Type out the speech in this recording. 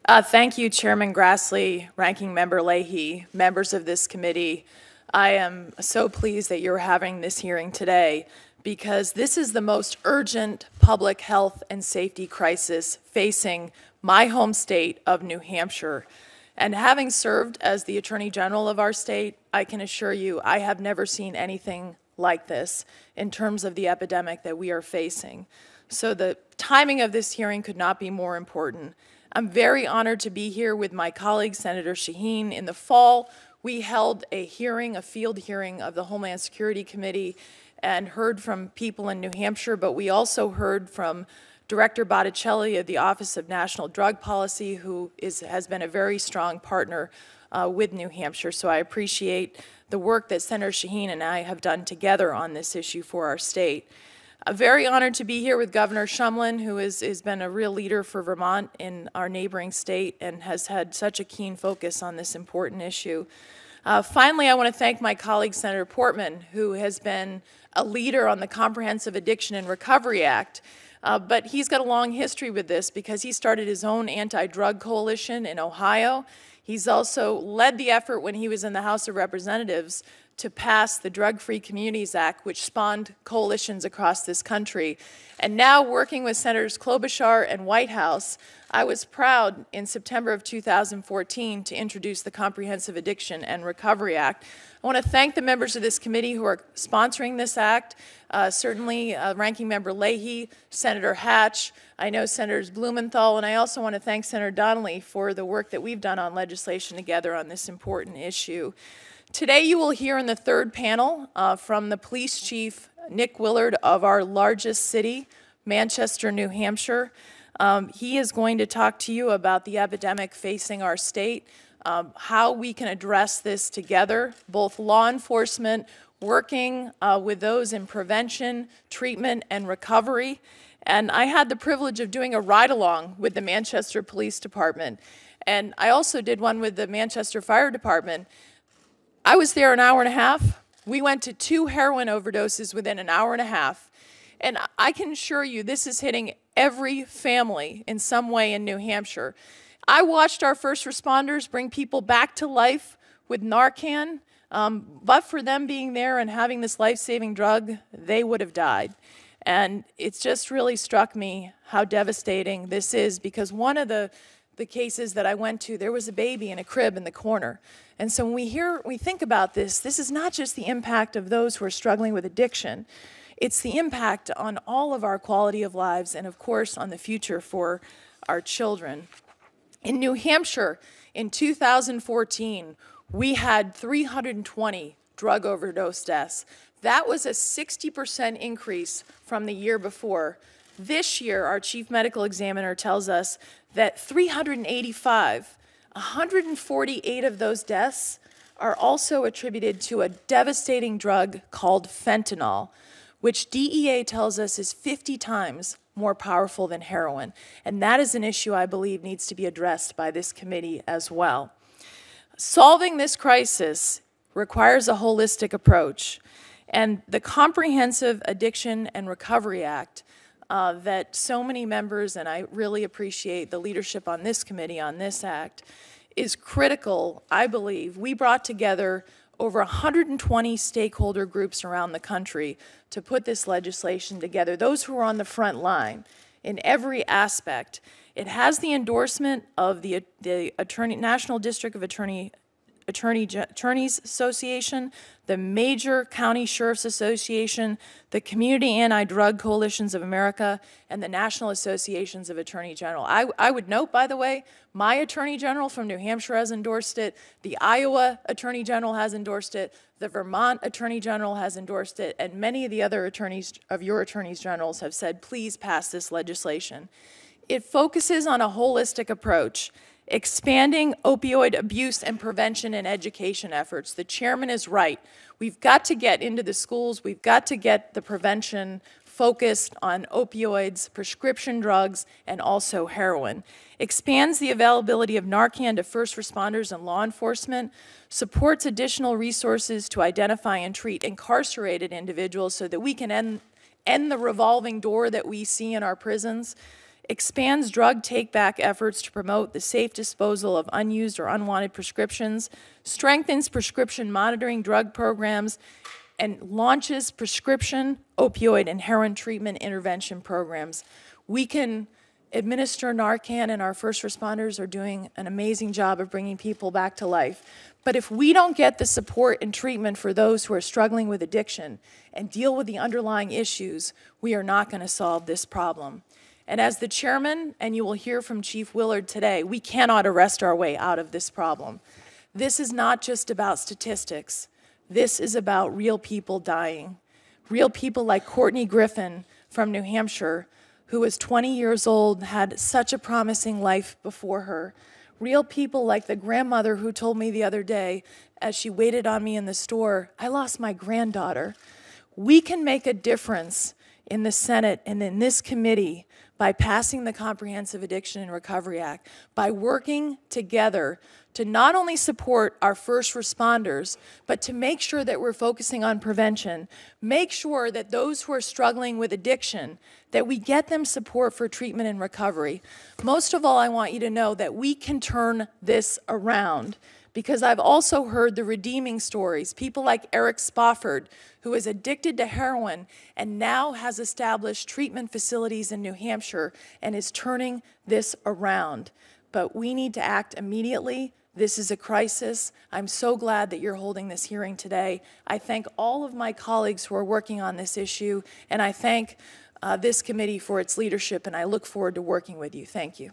Thank you, Chairman Grassley, Ranking Member Leahy, members of this committee. I am so pleased that you're having this hearing today because this is the most urgent public health and safety crisis facing my home state of New Hampshire. And having served as the Attorney General of our state, I can assure you I have never seen anything like this in terms of the epidemic that we are facing. So the timing of this hearing could not be more important. I'm very honored to be here with my colleague, Senator Shaheen. In the fall, we held a hearing, a field hearing of the Homeland Security Committee, and heard from people in New Hampshire, but we also heard from Director Botticelli of the Office of National Drug Policy, who has been a very strong partner with New Hampshire. So I appreciate the work that Senator Shaheen and I have done together on this issue for our state. I'm very honored to be here with Governor Shumlin, who has been a real leader for Vermont in our neighboring state and has had such a keen focus on this important issue. Finally, I want to thank my colleague, Senator Portman, who has been a leader on the Comprehensive Addiction and Recovery Act. But he's got a long history with this because he started his own anti-drug coalition in Ohio. He's also led the effort when he was in the House of Representatives to pass the Drug-Free Communities Act, which spawned coalitions across this country. And now, working with Senators Klobuchar and Whitehouse, I was proud in September of 2014 to introduce the Comprehensive Addiction and Recovery Act. I want to thank the members of this committee who are sponsoring this act, certainly Ranking Member Leahy, Senator Hatch, I know Senators Blumenthal, and I also want to thank Senator Donnelly for the work that we've done on legislation together on this important issue. Today you will hear in the third panel from the police chief, Nick Willard, of our largest city, Manchester, New Hampshire. He is going to talk to you about the epidemic facing our state, how we can address this together, both law enforcement, working with those in prevention, treatment, and recovery. And I had the privilege of doing a ride-along with the Manchester Police Department. And I also did one with the Manchester Fire Department. I was there an hour and a half. We went to 2 heroin overdoses within an hour and a half. And I can assure you this is hitting every family in some way in New Hampshire. I watched our first responders bring people back to life with Narcan, but for them being there and having this life-saving drug, they would have died. And it's just really struck me how devastating this is, because one of the cases that I went to, there was a baby in a crib in the corner. And so when we think about this is not just the impact of those who are struggling with addiction. It's the impact on all of our quality of lives and, of course, on the future for our children. In New Hampshire, in 2014, we had 320 drug overdose deaths. That was a 60% increase from the year before. This year, our chief medical examiner tells us that 385, 148 of those deaths are also attributed to a devastating drug called fentanyl, which DEA tells us is 50 times more powerful than heroin. And that is an issue I believe needs to be addressed by this committee as well. Solving this crisis requires a holistic approach. And the Comprehensive Addiction and Recovery Act that so many members, and I really appreciate the leadership on this committee on this act, is critical, I believe. We brought together over 120 stakeholder groups around the country to put this legislation together, those who are on the front line in every aspect. It has the endorsement of the National District of Attorneys Association, the major County Sheriff's Association, the Community Anti-Drug Coalitions of America, and the National Associations of Attorney General. I would note, by the way, my Attorney General from New Hampshire has endorsed it, the Iowa Attorney General has endorsed it, the Vermont Attorney General has endorsed it, and many of the other attorneys of your attorneys generals have said, please pass this legislation. It focuses on a holistic approach, expanding opioid abuse and prevention and education efforts. The chairman is right. We've got to get into the schools. We've got to get the prevention focused on opioids, prescription drugs, and also heroin. Expands the availability of Narcan to first responders and law enforcement. Supports additional resources to identify and treat incarcerated individuals so that we can end the revolving door that we see in our prisons. expands drug take-back efforts to promote the safe disposal of unused or unwanted prescriptions, strengthens prescription monitoring drug programs, and launches prescription opioid and heroin treatment intervention programs. We can administer Narcan, and our first responders are doing an amazing job of bringing people back to life. But if we don't get the support and treatment for those who are struggling with addiction and deal with the underlying issues, we are not going to solve this problem. And as the chairman, and you will hear from Chief Willard today, we cannot arrest our way out of this problem. This is not just about statistics. This is about real people dying. Real people like Courtney Griffin from New Hampshire, who was 20 years old, had such a promising life before her. Real people like the grandmother who told me the other day, as she waited on me in the store, I lost my granddaughter. We can make a difference in the Senate and in this committee by passing the Comprehensive Addiction and Recovery Act, by working together to not only support our first responders, but to make sure that we're focusing on prevention, make sure that those who are struggling with addiction, that we get them support for treatment and recovery. Most of all, I want you to know that we can turn this around, because I've also heard the redeeming stories, people like Eric Spofford, who is addicted to heroin and now has established treatment facilities in New Hampshire and is turning this around. But we need to act immediately. This is a crisis. I'm so glad that you're holding this hearing today. I thank all of my colleagues who are working on this issue, and I thank this committee for its leadership, and I look forward to working with you. Thank you.